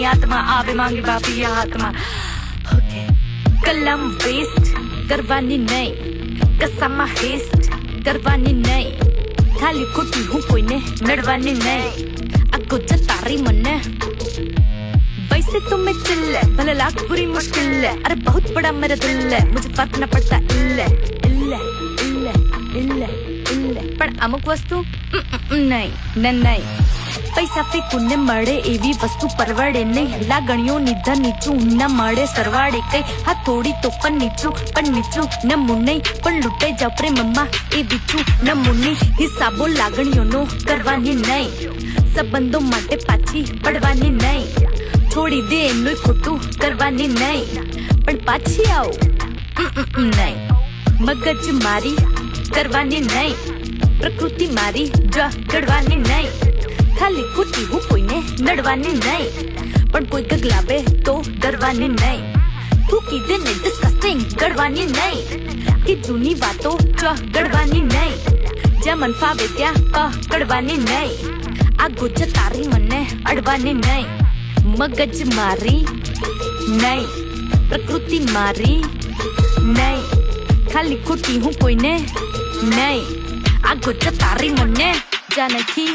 आत्मा आवे मांगे बापी आत्मा ओके कलम वेस्ट करवानी नहीं कसमा हेस्ट करवानी नहीं खाली खोटी हूँ कोई ने नड़वानी नहीं अगो जतारी मन्ने वैसे तो मैं चिल है भले लाख बुरी मुश्किल है अरे बहुत बड़ा मेरा दिल है मुझे फर्क न पड़ता इल्ले इल्ले इल्ले इल्ले इल्ले पर अमुक वस्तु नहीं नहीं પૈસા ફેંકુને મળે એવી વસ્તુ પરવડે નહીં લાગણીઓ નિધન નીચું ન મળે સરવાળે કઈ હા થોડી તો પણ નીચું ન મુન્નઈ પણ લૂંટાઈ જાવ પ્રેમમાં એ બીચું ન મુન્ની હિસાબો લાગણીઓનો કરવાની નહીં સંબંધો માટે પાછી પડવાની નહીં છોડી દે એનું ખોટું કરવાની નહીં પણ પાછી આવો નહીં મગજ મારી કરવાની નહીં પ્રકૃતિ મારી જડવાની નહીં ખાલી ખોટી હું કોઈને નડવાની નહીં પણ કોઈ ગગલાવે તો ડરવાની નહીં થૂકી દે ને ડિસ્કસ્ટિંગ ગળવાની નહીં કે જૂની વાતો ગળવાની નહીં જ્યાં મન ફાવે ત્યાં કડવાની નહીં આ ગુજ તારી મને અડવાની નહીં મગજ મારી નહીં પ્રકૃતિ મારી નહીં ખાલી ખોટી હું કોઈને નહીં આ ગુજ તારી મને જાનકી